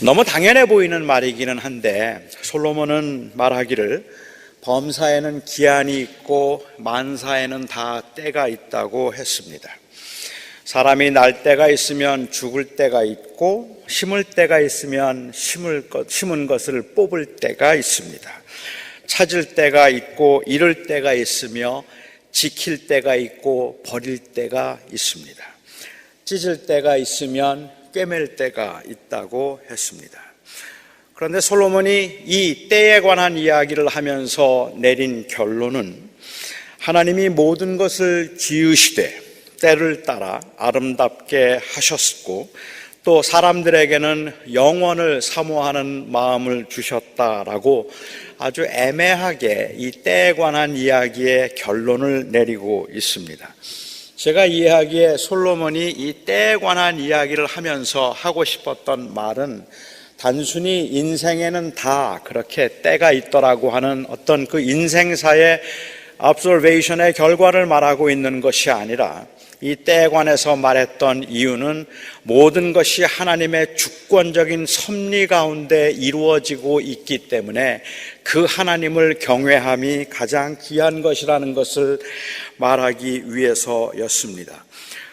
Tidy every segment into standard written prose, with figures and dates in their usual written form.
너무 당연해 보이는 말이기는 한데 솔로몬은 말하기를 범사에는 기한이 있고 만사에는 다 때가 있다고 했습니다. 사람이 날 때가 있으면 죽을 때가 있고 심을 때가 있으면 심은 것을 뽑을 때가 있습니다. 찾을 때가 있고 잃을 때가 있으며 지킬 때가 있고 버릴 때가 있습니다. 찢을 때가 있으면 꿰맬 때가 있다고 했습니다. 그런데 솔로몬이 이 때에 관한 이야기를 하면서 내린 결론은 하나님이 모든 것을 지으시되 때를 따라 아름답게 하셨고 또 사람들에게는 영원을 사모하는 마음을 주셨다라고 아주 애매하게 이 때에 관한 이야기의 결론을 내리고 있습니다. 제가 이해하기에 솔로몬이 이 때에 관한 이야기를 하면서 하고 싶었던 말은 단순히 인생에는 다 그렇게 때가 있더라고 하는 어떤 그 인생사의 observation의 결과를 말하고 있는 것이 아니라 이 때에 관해서 말했던 이유는 모든 것이 하나님의 주권적인 섭리 가운데 이루어지고 있기 때문에 그 하나님을 경외함이 가장 귀한 것이라는 것을 말하기 위해서였습니다.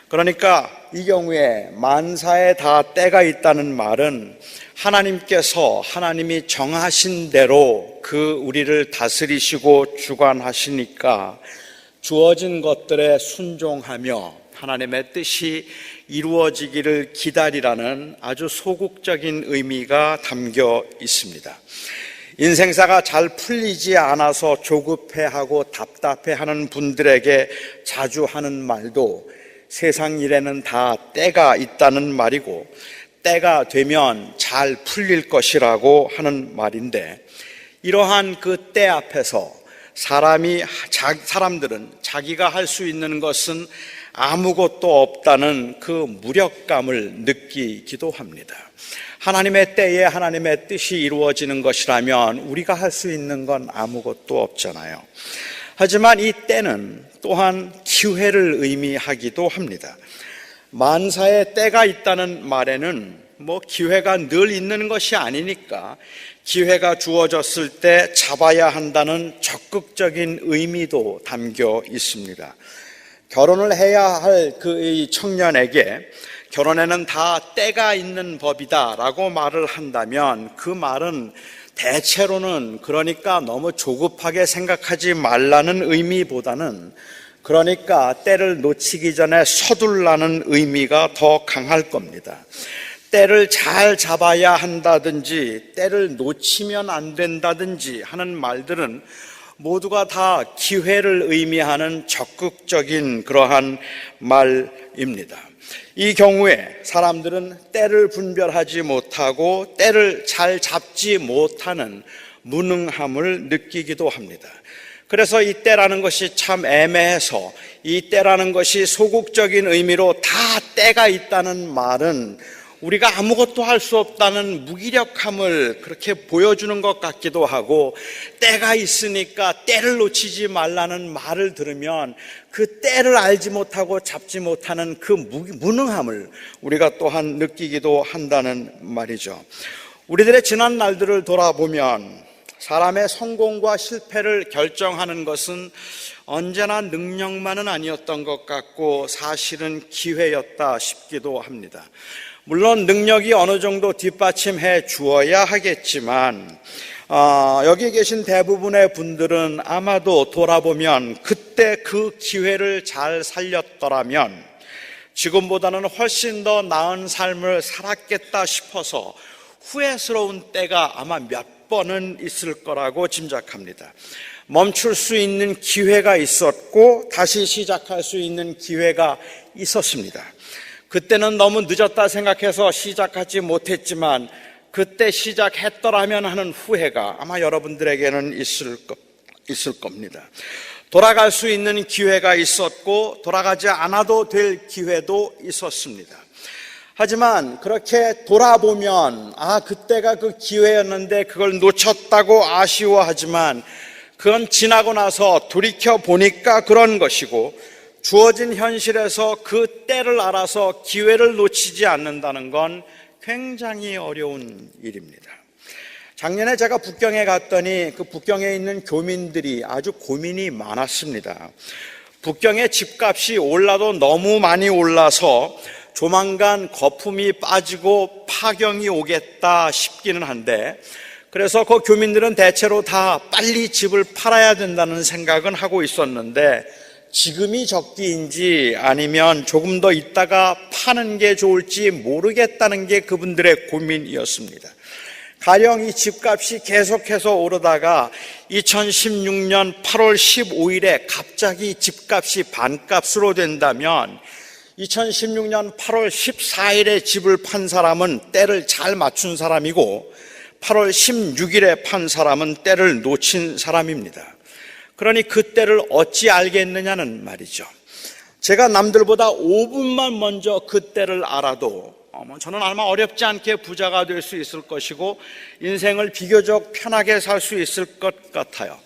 그러니까 이 경우에 만사에 다 때가 있다는 말은 하나님이 정하신 대로 그 우리를 다스리시고 주관하시니까 주어진 것들에 순종하며 하나님의 뜻이 이루어지기를 기다리라는 아주 소극적인 의미가 담겨 있습니다. 인생사가 잘 풀리지 않아서 조급해하고 답답해하는 분들에게 자주 하는 말도 세상 일에는 다 때가 있다는 말이고 때가 되면 잘 풀릴 것이라고 하는 말인데 이러한 그 때 앞에서 사람들은 자기가 할 수 있는 것은 아무것도 없다는 그 무력감을 느끼기도 합니다. 하나님의 때에 하나님의 뜻이 이루어지는 것이라면 우리가 할 수 있는 건 아무것도 없잖아요. 하지만 이 때는 또한 기회를 의미하기도 합니다. 만사에 때가 있다는 말에는 기회가 늘 있는 것이 아니니까 기회가 주어졌을 때 잡아야 한다는 적극적인 의미도 담겨 있습니다. 결혼을 해야 할 그 청년에게 결혼에는 다 때가 있는 법이다 라고 말을 한다면 그 말은 대체로는 그러니까 너무 조급하게 생각하지 말라는 의미보다는 그러니까 때를 놓치기 전에 서둘라는 의미가 더 강할 겁니다. 때를 잘 잡아야 한다든지 때를 놓치면 안 된다든지 하는 말들은 모두가 다 기회를 의미하는 적극적인 그러한 말입니다. 이 경우에 사람들은 때를 분별하지 못하고 때를 잘 잡지 못하는 무능함을 느끼기도 합니다. 그래서 이 때라는 것이 참 애매해서 이 때라는 것이 소극적인 의미로 다 때가 있다는 말은 우리가 아무것도 할 수 없다는 무기력함을 그렇게 보여주는 것 같기도 하고 때가 있으니까 때를 놓치지 말라는 말을 들으면 그 때를 알지 못하고 잡지 못하는 그 무능함을 우리가 또한 느끼기도 한다는 말이죠. 우리들의 지난 날들을 돌아보면 사람의 성공과 실패를 결정하는 것은 언제나 능력만은 아니었던 것 같고 사실은 기회였다 싶기도 합니다. 물론 능력이 어느 정도 뒷받침해 주어야 하겠지만 여기 계신 대부분의 분들은 아마도 돌아보면 그때 그 기회를 잘 살렸더라면 지금보다는 훨씬 더 나은 삶을 살았겠다 싶어서 후회스러운 때가 아마 몇 번은 있을 거라고 짐작합니다. 멈출 수 있는 기회가 있었고 다시 시작할 수 있는 기회가 있었습니다. 그때는 너무 늦었다 생각해서 시작하지 못했지만 그때 시작했더라면 하는 후회가 아마 여러분들에게는 있을 겁니다. 돌아갈 수 있는 기회가 있었고 돌아가지 않아도 될 기회도 있었습니다. 하지만 그렇게 돌아보면 그때가 그 기회였는데 그걸 놓쳤다고 아쉬워하지만 그건 지나고 나서 돌이켜보니까 그런 것이고 주어진 현실에서 그 때를 알아서 기회를 놓치지 않는다는 건 굉장히 어려운 일입니다. 작년에 제가 북경에 갔더니 그 북경에 있는 교민들이 아주 고민이 많았습니다. 북경의 집값이 올라도 너무 많이 올라서 조만간 거품이 빠지고 파경이 오겠다 싶기는 한데, 그래서 그 교민들은 대체로 다 빨리 집을 팔아야 된다는 생각은 하고 있었는데, 지금이 적기인지 아니면 조금 더 있다가 파는 게 좋을지 모르겠다는 게 그분들의 고민이었습니다. 가령 이 집값이 계속해서 오르다가 2016년 8월 15일에 갑자기 집값이 반값으로 된다면 2016년 8월 14일에 집을 판 사람은 때를 잘 맞춘 사람이고 8월 16일에 판 사람은 때를 놓친 사람입니다. 그러니 그 때를 어찌 알겠느냐는 말이죠. 제가 남들보다 5분만 먼저 그 때를 알아도 저는 아마 어렵지 않게 부자가 될 수 있을 것이고 인생을 비교적 편하게 살 수 있을 것 같아요.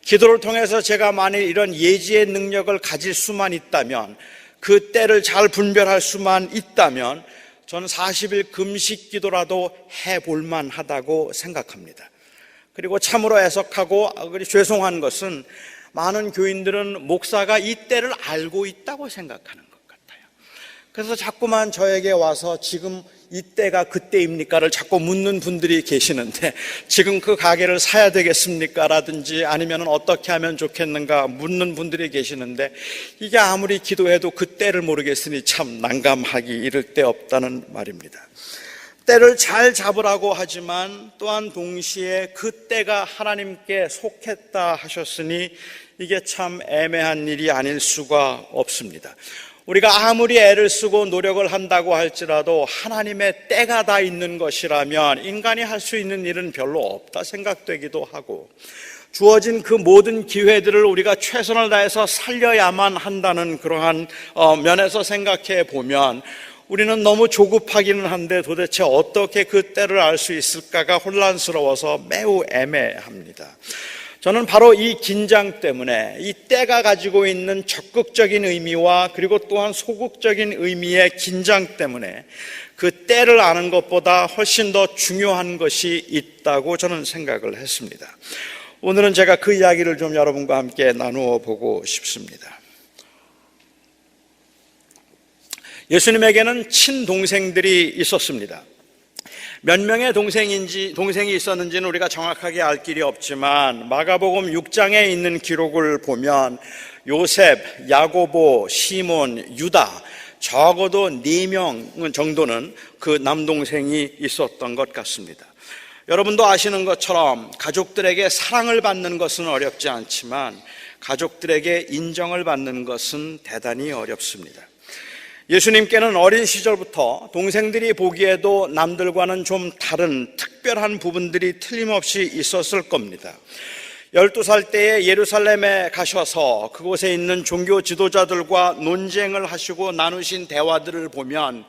기도를 통해서 제가 만일 이런 예지의 능력을 가질 수만 있다면, 그 때를 잘 분별할 수만 있다면 저는 40일 금식 기도라도 해볼만 하다고 생각합니다. 그리고 참으로 애석하고 죄송한 것은 많은 교인들은 목사가 이 때를 알고 있다고 생각하는 것 같아요. 그래서 자꾸만 저에게 와서 지금 이때가 그때입니까를 자꾸 묻는 분들이 계시는데, 지금 그 가게를 사야 되겠습니까? 라든지 아니면 어떻게 하면 좋겠는가 묻는 분들이 계시는데, 이게 아무리 기도해도 그때를 모르겠으니 참 난감하기 이를 데 없다는 말입니다. 때를 잘 잡으라고 하지만 또한 동시에 그 때가 하나님께 속했다 하셨으니 이게 참 애매한 일이 아닐 수가 없습니다. 우리가 아무리 애를 쓰고 노력을 한다고 할지라도 하나님의 때가 다 있는 것이라면 인간이 할 수 있는 일은 별로 없다 생각되기도 하고, 주어진 그 모든 기회들을 우리가 최선을 다해서 살려야만 한다는 그러한 면에서 생각해 보면 우리는 너무 조급하기는 한데 도대체 어떻게 그 때를 알 수 있을까가 혼란스러워서 매우 애매합니다. 저는 바로 이 긴장 때문에 이 때가 가지고 있는 적극적인 의미와 그리고 또한 소극적인 의미의 긴장 때문에 그 때를 아는 것보다 훨씬 더 중요한 것이 있다고 저는 생각을 했습니다. 오늘은 제가 그 이야기를 좀 여러분과 함께 나누어 보고 싶습니다. 예수님에게는 친동생들이 있었습니다. 몇 명의 동생이 있었는지는 우리가 정확하게 알 길이 없지만 마가복음 6장에 있는 기록을 보면 요셉, 야고보, 시몬, 유다, 적어도 4명 정도는 그 남동생이 있었던 것 같습니다. 여러분도 아시는 것처럼 가족들에게 사랑을 받는 것은 어렵지 않지만 가족들에게 인정을 받는 것은 대단히 어렵습니다. 예수님께는 어린 시절부터 동생들이 보기에도 남들과는 좀 다른 특별한 부분들이 틀림없이 있었을 겁니다. 12살 때에 예루살렘에 가셔서 그곳에 있는 종교 지도자들과 논쟁을 하시고 나누신 대화들을 보면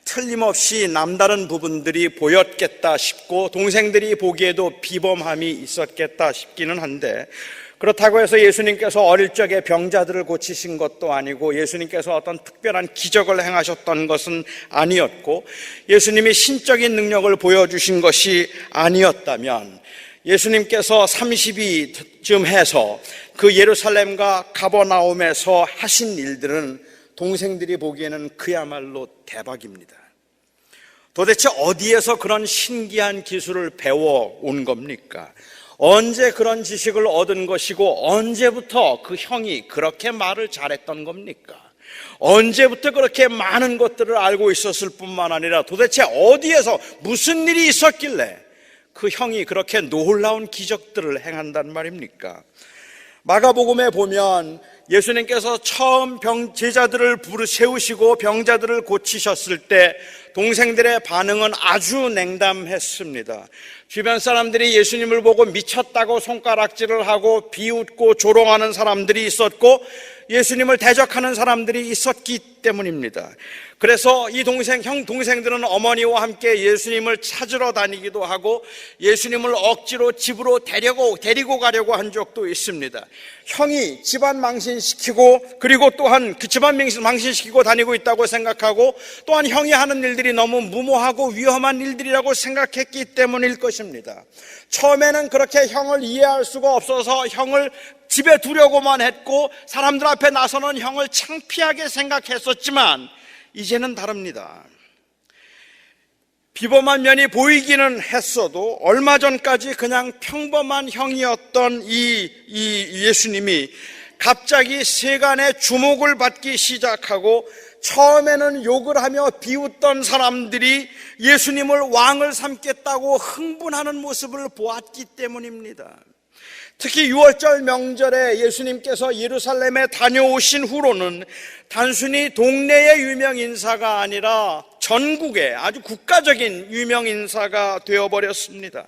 틀림없이 남다른 부분들이 보였겠다 싶고 동생들이 보기에도 비범함이 있었겠다 싶기는 한데, 그렇다고 해서 예수님께서 어릴 적에 병자들을 고치신 것도 아니고 예수님께서 어떤 특별한 기적을 행하셨던 것은 아니었고 예수님이 신적인 능력을 보여주신 것이 아니었다면 예수님께서 30이쯤 해서 그 예루살렘과 가버나움에서 하신 일들은 동생들이 보기에는 그야말로 대박입니다. 도대체 어디에서 그런 신기한 기술을 배워온 겁니까? 언제 그런 지식을 얻은 것이고 언제부터 그 형이 그렇게 말을 잘했던 겁니까? 언제부터 그렇게 많은 것들을 알고 있었을 뿐만 아니라 도대체 어디에서 무슨 일이 있었길래 그 형이 그렇게 놀라운 기적들을 행한단 말입니까? 마가복음에 보면 예수님께서 처음 제자들을 세우시고 병자들을 고치셨을 때 동생들의 반응은 아주 냉담했습니다. 주변 사람들이 예수님을 보고 미쳤다고 손가락질을 하고 비웃고 조롱하는 사람들이 있었고 예수님을 대적하는 사람들이 있었기 때문입니다. 그래서 이 동생들은 어머니와 함께 예수님을 찾으러 다니기도 하고 예수님을 억지로 집으로 데리고 가려고 한 적도 있습니다. 형이 집안 망신시키고 그리고 또한 그 집안 망신시키고 다니고 있다고 생각하고 또한 형이 하는 일들이 너무 무모하고 위험한 일들이라고 생각했기 때문일 것입니다. 처음에는 그렇게 형을 이해할 수가 없어서 형을 집에 두려고만 했고 사람들 앞에 나서는 형을 창피하게 생각했었지만 이제는 다릅니다. 비범한 면이 보이기는 했어도 얼마 전까지 그냥 평범한 형이었던 이 예수님이 갑자기 세간의 주목을 받기 시작하고 처음에는 욕을 하며 비웃던 사람들이 예수님을 왕을 삼겠다고 흥분하는 모습을 보았기 때문입니다. 특히 6월절 명절에 예수님께서 예루살렘에 다녀오신 후로는 단순히 동네의 유명 인사가 아니라 전국의 아주 국가적인 유명 인사가 되어버렸습니다.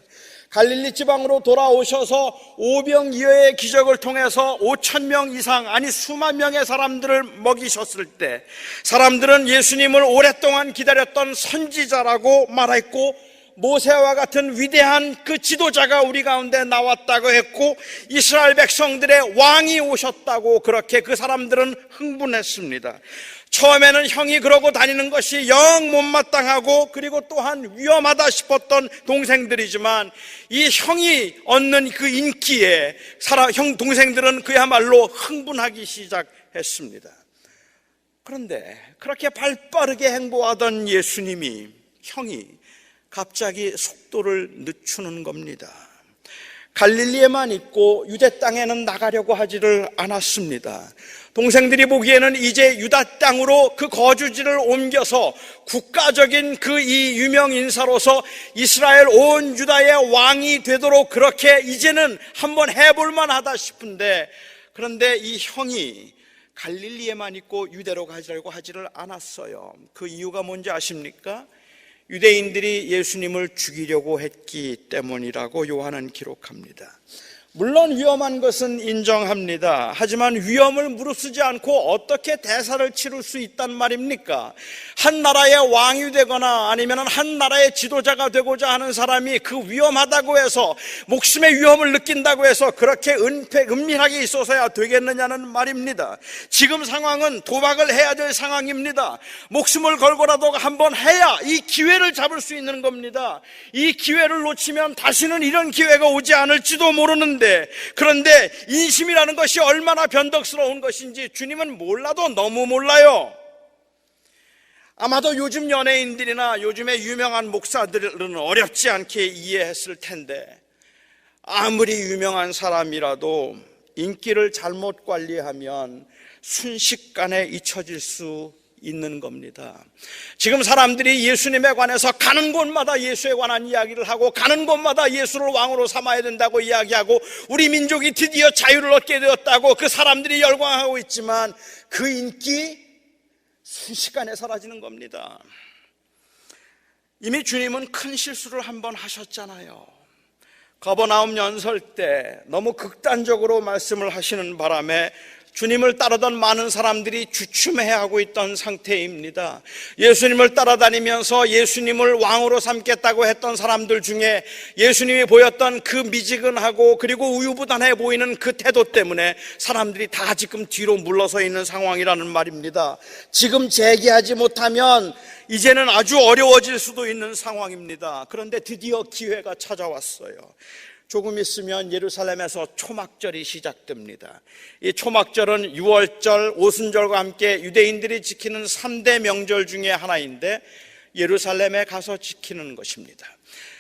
갈릴리 지방으로 돌아오셔서 오병이어의 기적을 통해서 5,000명 이상, 아니 수만 명의 사람들을 먹이셨을 때 사람들은 예수님을 오랫동안 기다렸던 선지자라고 말했고 모세와 같은 위대한 그 지도자가 우리 가운데 나왔다고 했고 이스라엘 백성들의 왕이 오셨다고 그렇게 그 사람들은 흥분했습니다. 처음에는 형이 그러고 다니는 것이 영 못마땅하고 그리고 또한 위험하다 싶었던 동생들이지만 이 형이 얻는 그 인기에 동생들은 그야말로 흥분하기 시작했습니다. 그런데 그렇게 발빠르게 행보하던 형이 갑자기 속도를 늦추는 겁니다. 갈릴리에만 있고 유대 땅에는 나가려고 하지를 않았습니다. 동생들이 보기에는 이제 유다 땅으로 그 거주지를 옮겨서 국가적인 그 이 유명 인사로서 이스라엘 온 유다의 왕이 되도록 그렇게 이제는 한번 해볼 만하다 싶은데 그런데 이 형이 갈릴리에만 있고 유대로 가려고 하지를 않았어요. 그 이유가 뭔지 아십니까? 유대인들이 예수님을 죽이려고 했기 때문이라고 요한은 기록합니다. 물론 위험한 것은 인정합니다. 하지만 위험을 무릅쓰지 않고 어떻게 대사를 치를 수 있단 말입니까? 한 나라의 왕이 되거나 아니면 한 나라의 지도자가 되고자 하는 사람이 그 위험하다고 해서 목숨의 위험을 느낀다고 해서 그렇게 은밀하게 있어서야 되겠느냐는 말입니다. 지금 상황은 도박을 해야 될 상황입니다. 목숨을 걸고라도 한번 해야 이 기회를 잡을 수 있는 겁니다. 이 기회를 놓치면 다시는 이런 기회가 오지 않을지도 모르는데 그런데 인심이라는 것이 얼마나 변덕스러운 것인지 주님은 몰라도 너무 몰라요. 아마도 요즘 연예인들이나 요즘의 유명한 목사들은 어렵지 않게 이해했을 텐데 아무리 유명한 사람이라도 인기를 잘못 관리하면 순식간에 잊혀질 수 있는 겁니다. 지금 사람들이 예수님에 관해서 가는 곳마다 예수에 관한 이야기를 하고 가는 곳마다 예수를 왕으로 삼아야 된다고 이야기하고 우리 민족이 드디어 자유를 얻게 되었다고 그 사람들이 열광하고 있지만 그 인기 순식간에 사라지는 겁니다. 이미 주님은 큰 실수를 한번 하셨잖아요. 가버나움 연설 때 너무 극단적으로 말씀을 하시는 바람에 주님을 따르던 많은 사람들이 주춤해하고 있던 상태입니다. 예수님을 따라다니면서 예수님을 왕으로 삼겠다고 했던 사람들 중에 예수님이 보였던 그 미지근하고 그리고 우유부단해 보이는 그 태도 때문에 사람들이 다 지금 뒤로 물러서 있는 상황이라는 말입니다. 지금 재개하지 못하면 이제는 아주 어려워질 수도 있는 상황입니다. 그런데 드디어 기회가 찾아왔어요. 조금 있으면 예루살렘에서 초막절이 시작됩니다. 이 초막절은 6월절, 오순절과 함께 유대인들이 지키는 3대 명절 중에 하나인데 예루살렘에 가서 지키는 것입니다.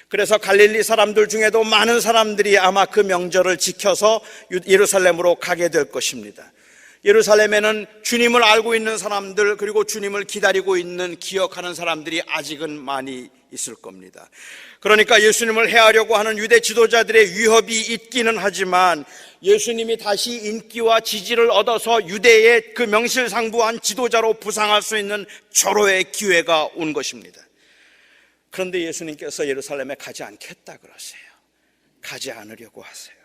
그래서 갈릴리 사람들 중에도 많은 사람들이 아마 그 명절을 지켜서 예루살렘으로 가게 될 것입니다. 예루살렘에는 주님을 알고 있는 사람들 그리고 주님을 기다리고 있는 기억하는 사람들이 아직은 많이 있을 겁니다. 그러니까 예수님을 해하려고 하는 유대 지도자들의 위협이 있기는 하지만 예수님이 다시 인기와 지지를 얻어서 유대의 그 명실상부한 지도자로 부상할 수 있는 절호의 기회가 온 것입니다. 그런데 예수님께서 예루살렘에 가지 않겠다 그러세요. 가지 않으려고 하세요.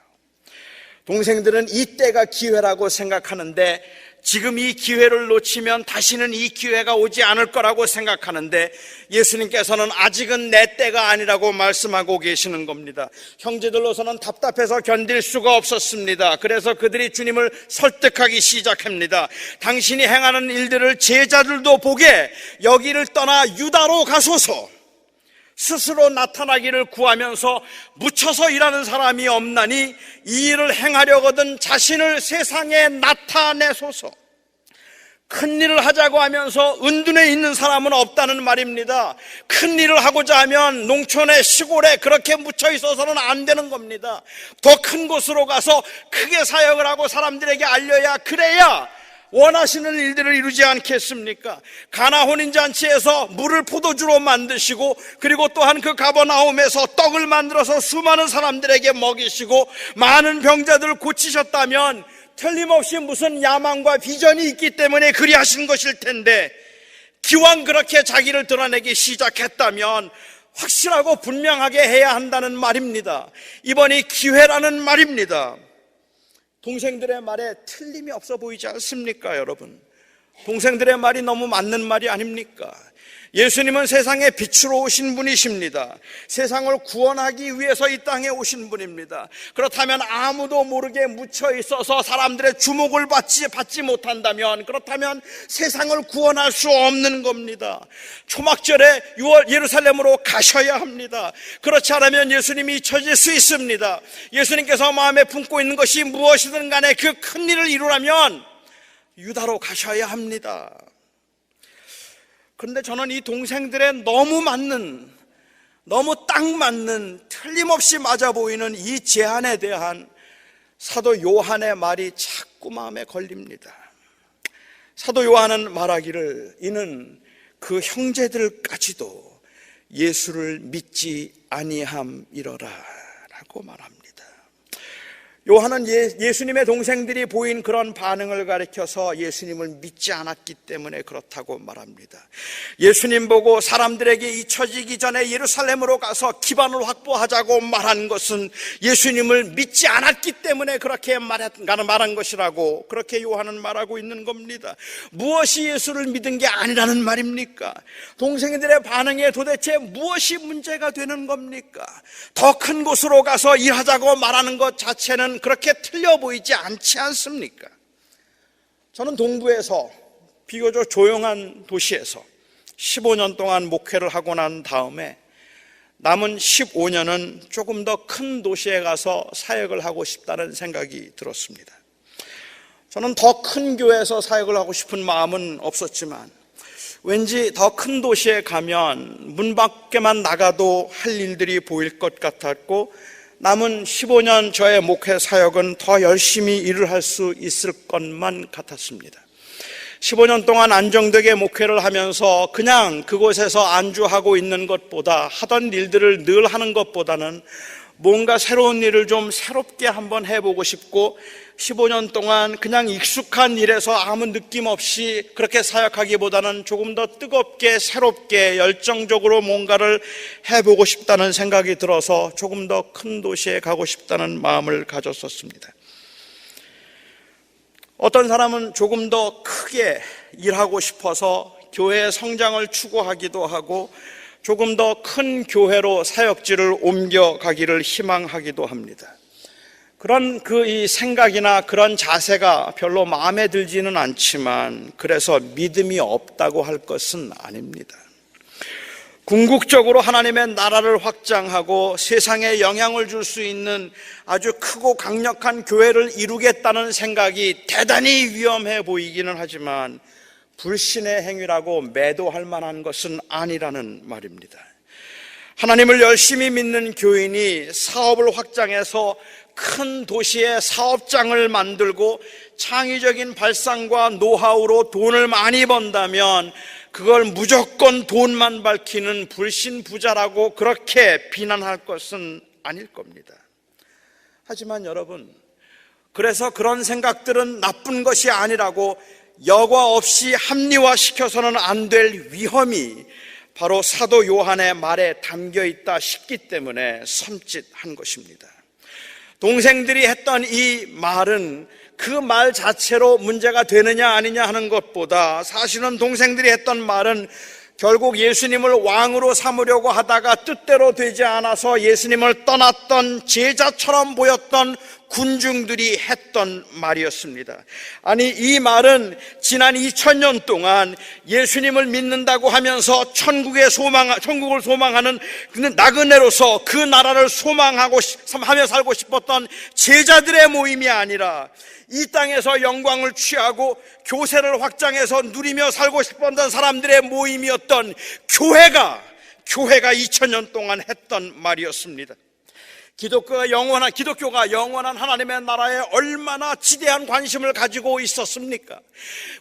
동생들은 이때가 기회라고 생각하는데 지금 이 기회를 놓치면 다시는 이 기회가 오지 않을 거라고 생각하는데 예수님께서는 아직은 내 때가 아니라고 말씀하고 계시는 겁니다. 형제들로서는 답답해서 견딜 수가 없었습니다. 그래서 그들이 주님을 설득하기 시작합니다. 당신이 행하는 일들을 제자들도 보게 여기를 떠나 유다로 가소서. 스스로 나타나기를 구하면서 묻혀서 일하는 사람이 없나니 이 일을 행하려거든 자신을 세상에 나타내소서. 큰 일을 하자고 하면서 은둔에 있는 사람은 없다는 말입니다. 큰 일을 하고자 하면 농촌에 시골에 그렇게 묻혀 있어서는 안 되는 겁니다. 더 큰 곳으로 가서 크게 사역을 하고 사람들에게 알려야, 그래야 원하시는 일들을 이루지 않겠습니까? 가나 혼인잔치에서 물을 포도주로 만드시고, 그리고 또한 그 가버나움에서 떡을 만들어서 수많은 사람들에게 먹이시고 많은 병자들을 고치셨다면 틀림없이 무슨 야망과 비전이 있기 때문에 그리하신 것일 텐데, 기왕 그렇게 자기를 드러내기 시작했다면 확실하고 분명하게 해야 한다는 말입니다. 이번이 기회라는 말입니다. 동생들의 말에 틀림이 없어 보이지 않습니까, 여러분? 동생들의 말이 너무 맞는 말이 아닙니까? 예수님은 세상의 빛으로 오신 분이십니다. 세상을 구원하기 위해서 이 땅에 오신 분입니다. 그렇다면 아무도 모르게 묻혀 있어서 사람들의 주목을 받지 못한다면, 그렇다면 세상을 구원할 수 없는 겁니다. 초막절에 예루살렘으로 가셔야 합니다. 그렇지 않으면 예수님이 잊혀질 수 있습니다. 예수님께서 마음에 품고 있는 것이 무엇이든 간에 그 큰 일을 이루려면 유다로 가셔야 합니다. 그런데 저는 이 동생들의 너무 딱 맞는, 틀림없이 맞아 보이는 이 제안에 대한 사도 요한의 말이 자꾸 마음에 걸립니다. 사도 요한은 말하기를, 이는 그 형제들까지도 예수를 믿지 아니함이러라 라고 말합니다. 요한은 예수님의 동생들이 보인 그런 반응을 가리켜서 예수님을 믿지 않았기 때문에 그렇다고 말합니다. 예수님 보고 사람들에게 잊혀지기 전에 예루살렘으로 가서 기반을 확보하자고 말한 것은 예수님을 믿지 않았기 때문에 그렇게 말한 것이라고, 그렇게 요한은 말하고 있는 겁니다. 무엇이 예수를 믿은 게 아니라는 말입니까? 동생들의 반응에 도대체 무엇이 문제가 되는 겁니까? 더 큰 곳으로 가서 일하자고 말하는 것 자체는 그렇게 틀려 보이지 않지 않습니까? 저는 동부에서, 비교적 조용한 도시에서 15년 동안 목회를 하고 난 다음에 남은 15년은 조금 더 큰 도시에 가서 사역을 하고 싶다는 생각이 들었습니다. 저는 더 큰 교회에서 사역을 하고 싶은 마음은 없었지만 왠지 더 큰 도시에 가면 문 밖에만 나가도 할 일들이 보일 것 같았고, 남은 15년 저의 목회 사역은 더 열심히 일을 할 수 있을 것만 같았습니다. 15년 동안 안정되게 목회를 하면서 그냥 그곳에서 안주하고 있는 것보다, 하던 일들을 늘 하는 것보다는 뭔가 새로운 일을 좀 새롭게 한번 해보고 싶고, 15년 동안 그냥 익숙한 일에서 아무 느낌 없이 그렇게 사역하기보다는 조금 더 뜨겁게, 새롭게, 열정적으로 뭔가를 해보고 싶다는 생각이 들어서 조금 더 큰 도시에 가고 싶다는 마음을 가졌었습니다. 어떤 사람은 조금 더 크게 일하고 싶어서 교회의 성장을 추구하기도 하고, 조금 더 큰 교회로 사역지를 옮겨가기를 희망하기도 합니다. 그런 이 생각이나 그런 자세가 별로 마음에 들지는 않지만, 그래서 믿음이 없다고 할 것은 아닙니다. 궁극적으로 하나님의 나라를 확장하고 세상에 영향을 줄 수 있는 아주 크고 강력한 교회를 이루겠다는 생각이 대단히 위험해 보이기는 하지만 불신의 행위라고 매도할 만한 것은 아니라는 말입니다. 하나님을 열심히 믿는 교인이 사업을 확장해서 큰 도시에 사업장을 만들고 창의적인 발상과 노하우로 돈을 많이 번다면 그걸 무조건 돈만 밝히는 불신 부자라고 그렇게 비난할 것은 아닐 겁니다. 하지만 여러분, 그래서 그런 생각들은 나쁜 것이 아니라고 여과 없이 합리화시켜서는 안 될 위험이 바로 사도 요한의 말에 담겨 있다 싶기 때문에 섬찟한 것입니다. 동생들이 했던 이 말은 그 말 자체로 문제가 되느냐 아니냐 하는 것보다 사실은 동생들이 했던 말은 결국 예수님을 왕으로 삼으려고 하다가 뜻대로 되지 않아서 예수님을 떠났던 제자처럼 보였던 군중들이 했던 말이었습니다. 아니, 이 말은 지난 2000년 동안 예수님을 믿는다고 하면서 천국을 소망하는 나그네로서 그 나라를 소망하며 살고 싶었던 제자들의 모임이 아니라 이 땅에서 영광을 취하고 교세를 확장해서 누리며 살고 싶었던 사람들의 모임이었던 교회가 2000년 동안 했던 말이었습니다. 기독교가 영원한 하나님의 나라에 얼마나 지대한 관심을 가지고 있었습니까?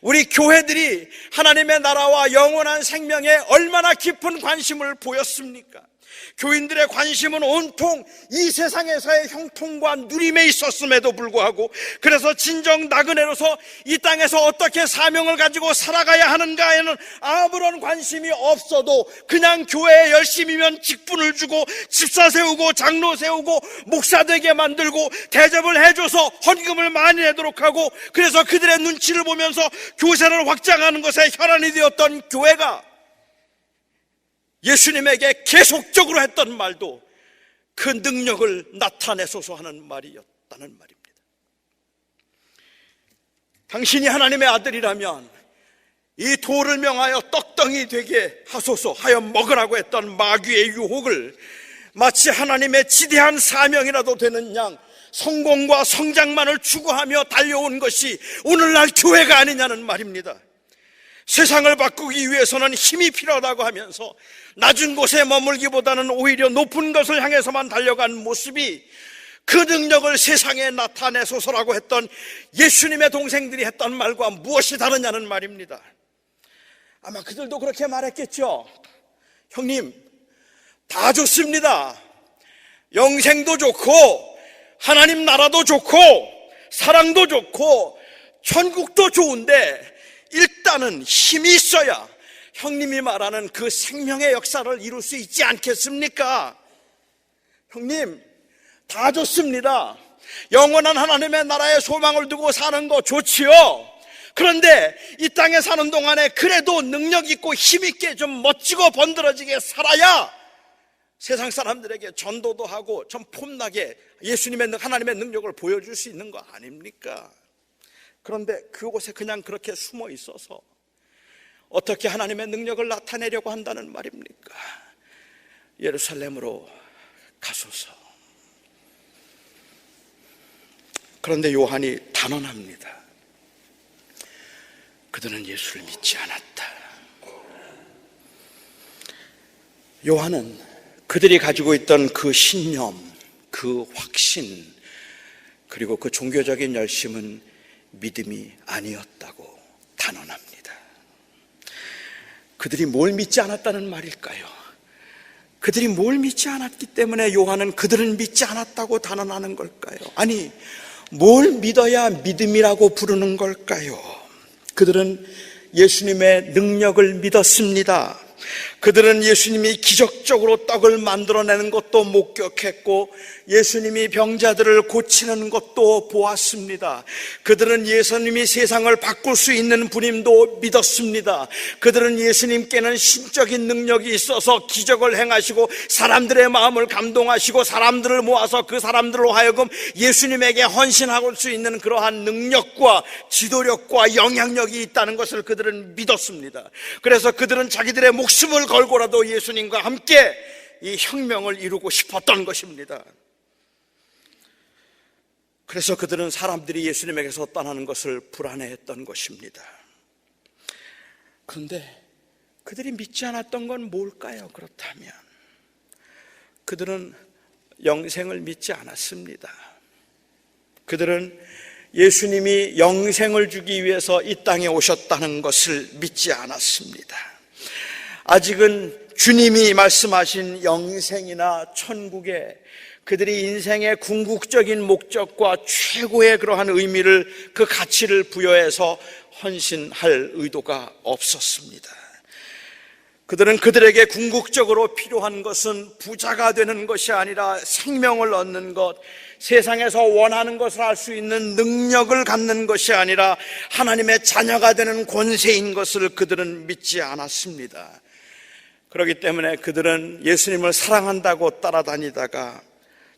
우리 교회들이 하나님의 나라와 영원한 생명에 얼마나 깊은 관심을 보였습니까? 교인들의 관심은 온통 이 세상에서의 형통과 누림에 있었음에도 불구하고, 그래서 진정 나그네로서 이 땅에서 어떻게 사명을 가지고 살아가야 하는가에는 아무런 관심이 없어도 그냥 교회에 열심히면 직분을 주고 집사 세우고 장로 세우고 목사 되게 만들고 대접을 해줘서 헌금을 많이 내도록 하고, 그래서 그들의 눈치를 보면서 교세를 확장하는 것에 혈안이 되었던 교회가 예수님에게 계속적으로 했던 말도 그 능력을 나타내소서 하는 말이었다는 말입니다. 당신이 하나님의 아들이라면 이 돌을 명하여 떡덩이 되게 하소서 하여 먹으라고 했던 마귀의 유혹을 마치 하나님의 지대한 사명이라도 되는 양 성공과 성장만을 추구하며 달려온 것이 오늘날 교회가 아니냐는 말입니다. 세상을 바꾸기 위해서는 힘이 필요하다고 하면서 낮은 곳에 머물기보다는 오히려 높은 것을 향해서만 달려간 모습이 그 능력을 세상에 나타내소서라고 했던 예수님의 동생들이 했던 말과 무엇이 다르냐는 말입니다. 아마 그들도 그렇게 말했겠죠. 형님, 다 좋습니다. 영생도 좋고 하나님 나라도 좋고 사랑도 좋고 천국도 좋은데 일단은 힘이 있어야 형님이 말하는 그 생명의 역사를 이룰 수 있지 않겠습니까? 형님, 다 좋습니다. 영원한 하나님의 나라에 소망을 두고 사는 거 좋지요. 그런데 이 땅에 사는 동안에 그래도 능력 있고 힘 있게 좀 멋지고 번들어지게 살아야 세상 사람들에게 전도도 하고 좀 폼나게 하나님의 능력을 보여줄 수 있는 거 아닙니까? 그런데 그곳에 그냥 그렇게 숨어 있어서 어떻게 하나님의 능력을 나타내려고 한다는 말입니까? 예루살렘으로 가소서. 그런데 요한이 단언합니다. 그들은 예수를 믿지 않았다. 요한은 그들이 가지고 있던 그 신념, 그 확신, 그리고 그 종교적인 열심은 믿음이 아니었다고 단언합니다. 그들이 뭘 믿지 않았다는 말일까요? 그들이 뭘 믿지 않았기 때문에 요한은 그들은 믿지 않았다고 단언하는 걸까요? 아니, 뭘 믿어야 믿음이라고 부르는 걸까요? 그들은 예수님의 능력을 믿었습니다. 그들은 예수님이 기적적으로 떡을 만들어내는 것도 목격했고 예수님이 병자들을 고치는 것도 보았습니다. 그들은 예수님이 세상을 바꿀 수 있는 분임도 믿었습니다. 그들은 예수님께는 신적인 능력이 있어서 기적을 행하시고 사람들의 마음을 감동하시고 사람들을 모아서 그 사람들로 하여금 예수님에게 헌신할 수 있는 그러한 능력과 지도력과 영향력이 있다는 것을 그들은 믿었습니다. 그래서 그들은 자기들의 목숨을 걸고라도 예수님과 함께 이 혁명을 이루고 싶었던 것입니다. 그래서 그들은 사람들이 예수님에게서 떠나는 것을 불안해했던 것입니다. 그런데 그들이 믿지 않았던 건 뭘까요? 그렇다면 그들은 영생을 믿지 않았습니다. 그들은 예수님이 영생을 주기 위해서 이 땅에 오셨다는 것을 믿지 않았습니다. 아직은 주님이 말씀하신 영생이나 천국에 그들이 인생의 궁극적인 목적과 최고의 그러한 의미를, 그 가치를 부여해서 헌신할 의도가 없었습니다. 그들은 그들에게 궁극적으로 필요한 것은 부자가 되는 것이 아니라 생명을 얻는 것, 세상에서 원하는 것을 할 수 있는 능력을 갖는 것이 아니라 하나님의 자녀가 되는 권세인 것을 그들은 믿지 않았습니다. 그렇기 때문에 그들은 예수님을 사랑한다고 따라다니다가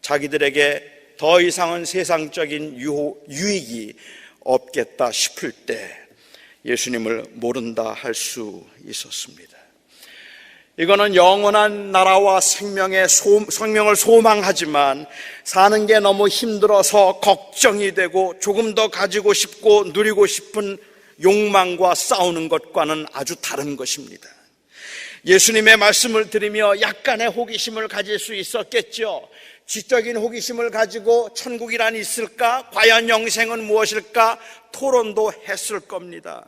자기들에게 더 이상은 세상적인 유익이 없겠다 싶을 때 예수님을 모른다 할 수 있었습니다. 이거는 영원한 나라와 생명을 소망하지만 사는 게 너무 힘들어서 걱정이 되고 조금 더 가지고 싶고 누리고 싶은 욕망과 싸우는 것과는 아주 다른 것입니다. 예수님의 말씀을 들으며 약간의 호기심을 가질 수 있었겠죠. 지적인 호기심을 가지고 천국이란 있을까? 과연 영생은 무엇일까? 토론도 했을 겁니다.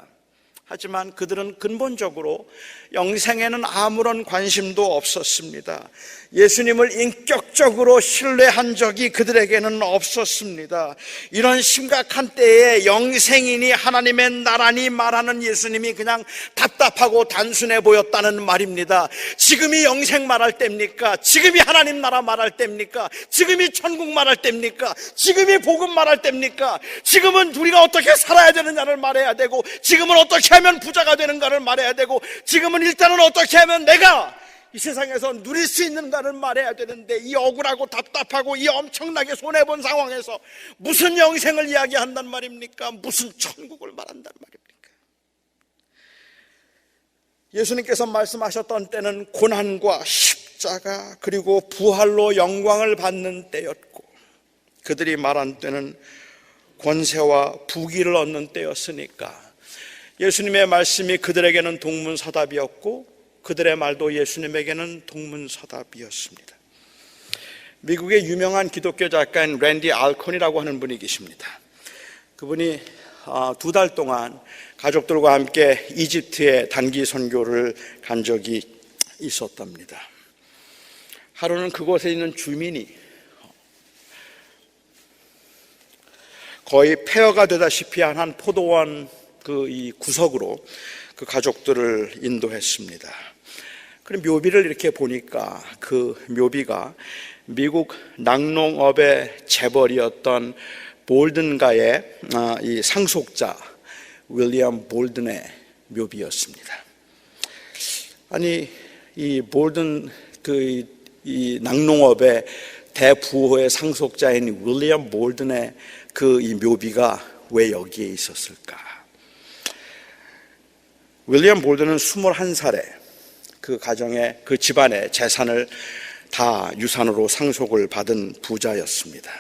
하지만 그들은 근본적으로 영생에는 아무런 관심도 없었습니다. 예수님을 인격적으로 신뢰한 적이 그들에게는 없었습니다. 이런 심각한 때에 영생이니 하나님의 나라니 말하는 예수님이 그냥 답답하고 단순해 보였다는 말입니다. 지금이 영생 말할 때입니까? 지금이 하나님 나라 말할 때입니까? 지금이 천국 말할 때입니까? 지금이 복음 말할 때입니까? 지금은 우리가 어떻게 살아야 되느냐를 말해야 되고, 지금은 어떻게 하면 부자가 되는가를 말해야 되고, 지금은 일단은 어떻게 하면 내가 이 세상에서 누릴 수 있는가를 말해야 되는데, 이 억울하고 답답하고 이 엄청나게 손해본 상황에서 무슨 영생을 이야기한단 말입니까? 무슨 천국을 말한단 말입니까? 예수님께서 말씀하셨던 때는 고난과 십자가 그리고 부활로 영광을 받는 때였고, 그들이 말한 때는 권세와 부귀를 얻는 때였으니까 예수님의 말씀이 그들에게는 동문서답이었고 그들의 말도 예수님에게는 동문서답이었습니다. 미국의 유명한 기독교 작가인 랜디 알콘이라고 하는 분이 계십니다. 그분이 2달 동안 가족들과 함께 이집트에 단기 선교를 간 적이 있었답니다. 하루는 그곳에 있는 주민이 거의 폐허가 되다시피 한 포도원 이 구석으로 그 가족들을 인도했습니다. 그럼 묘비를 이렇게 보니까 그 묘비가 미국 낙농업의 재벌이었던 볼든가의 이 상속자 윌리엄 볼든의 묘비였습니다. 아니, 이 볼든 이 낙농업의 대부호의 상속자인 윌리엄 볼든의 이 묘비가 왜 여기에 있었을까? 윌리엄 볼든은 21살에 그 가정의 그 집안의 재산을 다 유산으로 상속을 받은 부자였습니다.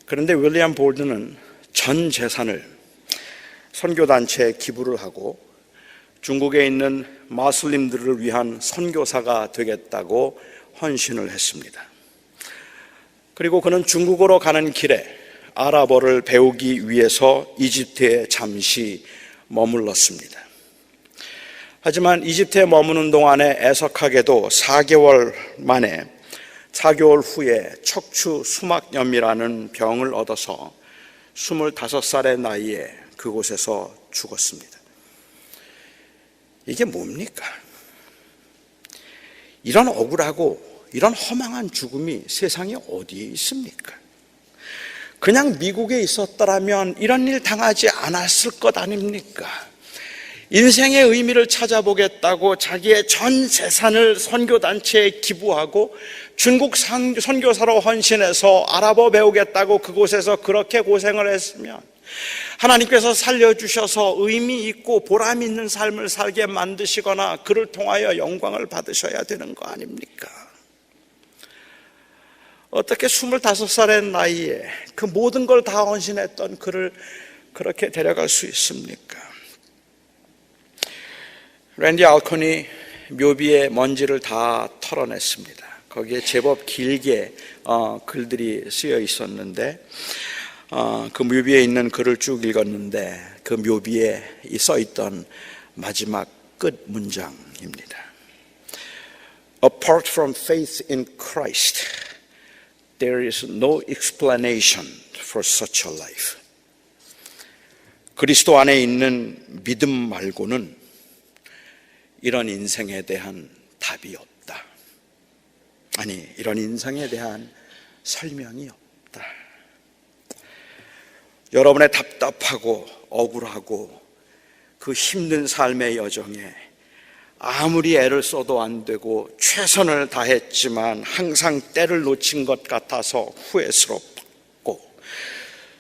그런데 윌리엄 볼든은 전 재산을 선교단체에 기부를 하고 중국에 있는 마슬림들을 위한 선교사가 되겠다고 헌신을 했습니다. 그리고 그는 중국으로 가는 길에 아랍어를 배우기 위해서 이집트에 잠시 머물렀습니다. 하지만 이집트에 머무는 동안에 애석하게도 4개월 후에 척추 수막염이라는 병을 얻어서 25살의 나이에 그곳에서 죽었습니다. 이게 뭡니까? 이런 억울하고 이런 허망한 죽음이 세상에 어디에 있습니까? 그냥 미국에 있었더라면 이런 일 당하지 않았을 것 아닙니까? 인생의 의미를 찾아보겠다고 자기의 전 재산을 선교단체에 기부하고 중국 선교사로 헌신해서 아랍어 배우겠다고 그곳에서 그렇게 고생을 했으면 하나님께서 살려주셔서 의미 있고 보람 있는 삶을 살게 만드시거나 그를 통하여 영광을 받으셔야 되는 거 아닙니까? 어떻게 25살의 나이에 그 모든 걸 다 헌신했던 그를 그렇게 데려갈 수 있습니까? 랜디 알콘이 묘비의 먼지를 다 털어냈습니다. 거기에 제법 길게 글들이 쓰여 있었는데 그 묘비에 있는 글을 쭉 읽었는데 그 묘비에 써 있던 마지막 끝 문장입니다. Apart from faith in Christ, there is no explanation for such a life. 그리스도 안에 있는 믿음 말고는 이런 인생에 대한 답이 없다. 아니, 이런 인생에 대한 설명이 없다. 여러분의 답답하고 억울하고 그 힘든 삶의 여정에 아무리 애를 써도 안 되고 최선을 다했지만 항상 때를 놓친 것 같아서 후회스럽고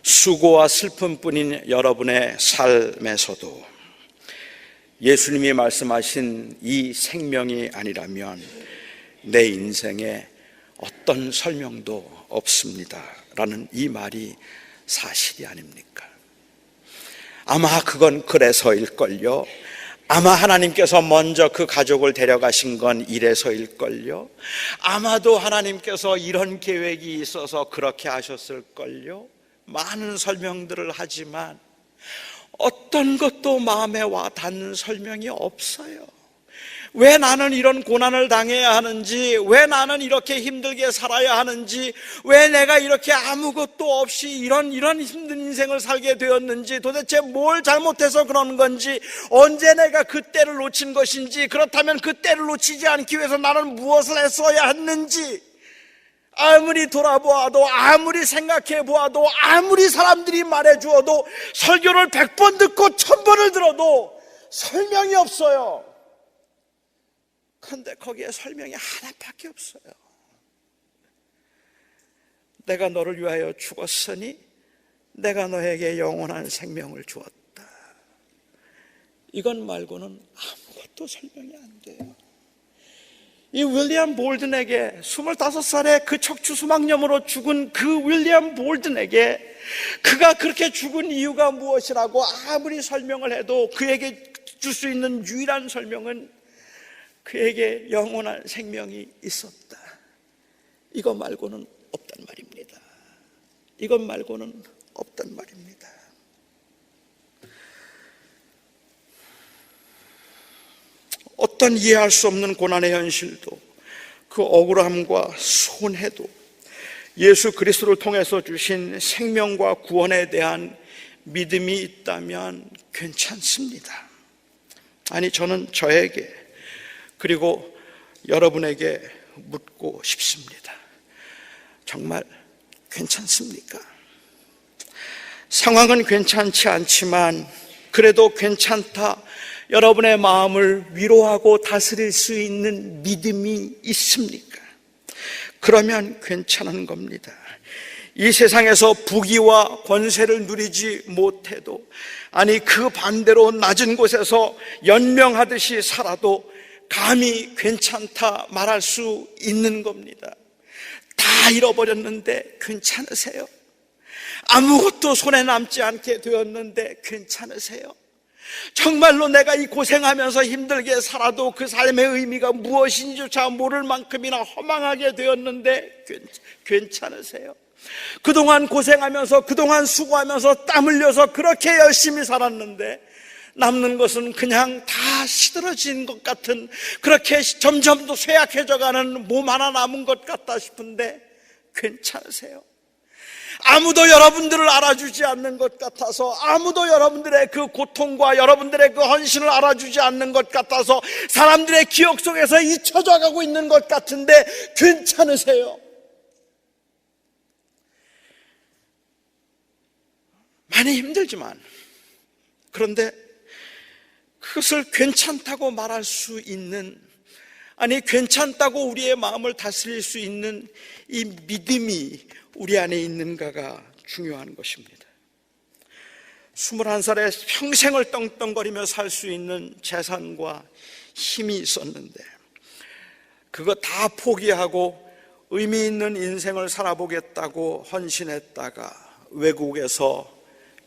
수고와 슬픔뿐인 여러분의 삶에서도 예수님이 말씀하신 이 생명이 아니라면 내 인생에 어떤 설명도 없습니다 라는 이 말이 사실이 아닙니까? 아마 그건 그래서일걸요. 아마 하나님께서 먼저 그 가족을 데려가신 건 이래서일걸요. 아마도 하나님께서 이런 계획이 있어서 그렇게 하셨을걸요. 많은 설명들을 하지만 어떤 것도 마음에 와 닿는 설명이 없어요. 왜 나는 이런 고난을 당해야 하는지, 왜 나는 이렇게 힘들게 살아야 하는지, 왜 내가 이렇게 아무것도 없이 이런 힘든 인생을 살게 되었는지, 도대체 뭘 잘못해서 그런 건지, 언제 내가 그 때를 놓친 것인지, 그렇다면 그 때를 놓치지 않기 위해서 나는 무엇을 했어야 했는지, 아무리 돌아보아도, 아무리 생각해 보아도, 아무리 사람들이 말해주어도, 설교를 100번 듣고 1000번을 들어도 설명이 없어요. 그런데 거기에 설명이 하나밖에 없어요. 내가 너를 위하여 죽었으니 내가 너에게 영원한 생명을 주었다. 이건 말고는 아무것도 설명이 안 돼요. 이 윌리엄 볼든에게 25살에 그 척추 수막염으로 죽은 그 윌리엄 볼든에게 그가 그렇게 죽은 이유가 무엇이라고 아무리 설명을 해도 그에게 줄 수 있는 유일한 설명은 그에게 영원한 생명이 있었다. 이것 말고는 없단 말입니다. 이것 말고는 없단 말입니다. 어떤 이해할 수 없는 고난의 현실도, 그 억울함과 손해도 예수 그리스도를 통해서 주신 생명과 구원에 대한 믿음이 있다면 괜찮습니다. 아니, 저는 저에게 그리고 여러분에게 묻고 싶습니다. 정말 괜찮습니까? 상황은 괜찮지 않지만 그래도 괜찮다, 여러분의 마음을 위로하고 다스릴 수 있는 믿음이 있습니까? 그러면 괜찮은 겁니다. 이 세상에서 부귀와 권세를 누리지 못해도, 아니 그 반대로 낮은 곳에서 연명하듯이 살아도 감히 괜찮다 말할 수 있는 겁니다. 다 잃어버렸는데 괜찮으세요? 아무것도 손에 남지 않게 되었는데 괜찮으세요? 정말로 내가 이 고생하면서 힘들게 살아도 그 삶의 의미가 무엇인지조차 모를 만큼이나 허망하게 되었는데 괜찮으세요? 그동안 고생하면서, 그동안 수고하면서 땀 흘려서 그렇게 열심히 살았는데 남는 것은 그냥 다 시들어진 것 같은, 그렇게 점점 더 쇠약해져가는 몸 하나 남은 것 같다 싶은데 괜찮으세요? 아무도 여러분들을 알아주지 않는 것 같아서, 아무도 여러분들의 그 고통과 여러분들의 그 헌신을 알아주지 않는 것 같아서 사람들의 기억 속에서 잊혀져 가고 있는 것 같은데 괜찮으세요? 많이 힘들지만, 그런데 그것을 괜찮다고 말할 수 있는, 아니 괜찮다고 우리의 마음을 다스릴 수 있는 이 믿음이 우리 안에 있는가가 중요한 것입니다. 21살에 평생을 떵떵거리며 살 수 있는 재산과 힘이 있었는데 그거 다 포기하고 의미 있는 인생을 살아보겠다고 헌신했다가 외국에서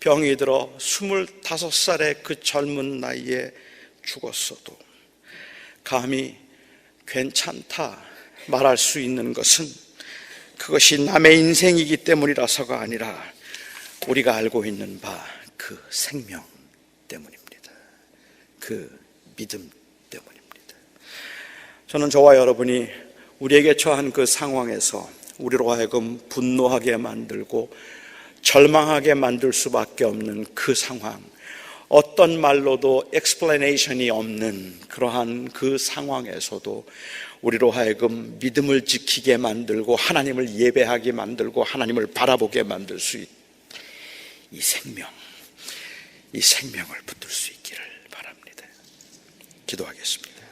병이 들어 25살의 그 젊은 나이에 죽었어도 감히 괜찮다 말할 수 있는 것은 그것이 남의 인생이기 때문이라서가 아니라 우리가 알고 있는 바 그 생명 때문입니다. 그 믿음 때문입니다. 저는 저와 여러분이 우리에게 처한 그 상황에서 우리로 하여금 분노하게 만들고 절망하게 만들 수밖에 없는 그 상황, 어떤 말로도 explanation이 없는 그러한 그 상황에서도 우리로 하여금 믿음을 지키게 만들고 하나님을 예배하게 만들고 하나님을 바라보게 만들 수 있는 이 생명을 붙들 수 있기를 바랍니다. 기도하겠습니다.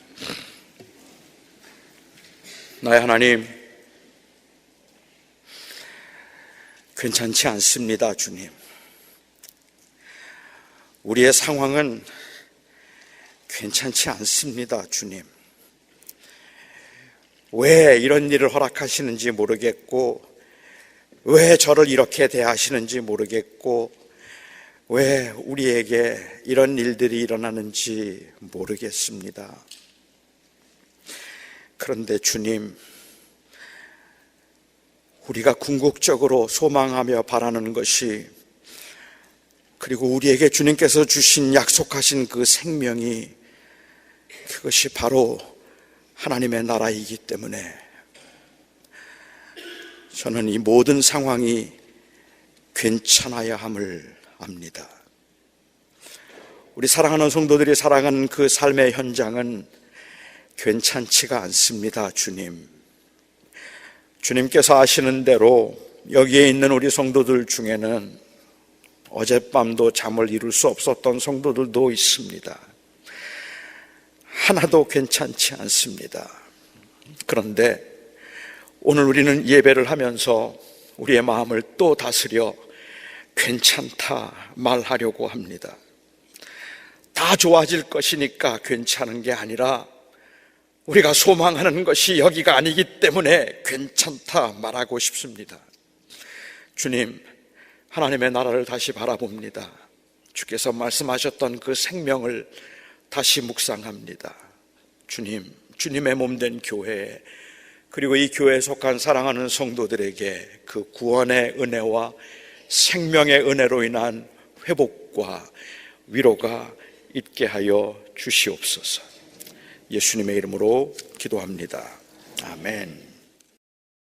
나의 하나님, 괜찮지 않습니다, 주님. 우리의 상황은 괜찮지 않습니다, 주님. 왜 이런 일을 허락하시는지 모르겠고, 왜 저를 이렇게 대하시는지 모르겠고, 왜 우리에게 이런 일들이 일어나는지 모르겠습니다. 그런데 주님, 우리가 궁극적으로 소망하며 바라는 것이, 그리고 우리에게 주님께서 주신 약속하신 그 생명이, 그것이 바로 하나님의 나라이기 때문에 저는 이 모든 상황이 괜찮아야 함을 압니다. 우리 사랑하는 성도들이 살아가는 그 삶의 현장은 괜찮지가 않습니다, 주님. 주님께서 아시는 대로 여기에 있는 우리 성도들 중에는 어젯밤도 잠을 이룰 수 없었던 성도들도 있습니다. 하나도 괜찮지 않습니다. 그런데 오늘 우리는 예배를 하면서 우리의 마음을 또 다스려 괜찮다 말하려고 합니다. 다 좋아질 것이니까 괜찮은 게 아니라 우리가 소망하는 것이 여기가 아니기 때문에 괜찮다 말하고 싶습니다. 주님, 하나님의 나라를 다시 바라봅니다. 주께서 말씀하셨던 그 생명을 다시 묵상합니다. 주님, 주님의 몸된 교회, 그리고 이 교회에 속한 사랑하는 성도들에게 그 구원의 은혜와 생명의 은혜로 인한 회복과 위로가 있게 하여 주시옵소서. 예수님의 이름으로 기도합니다. 아멘.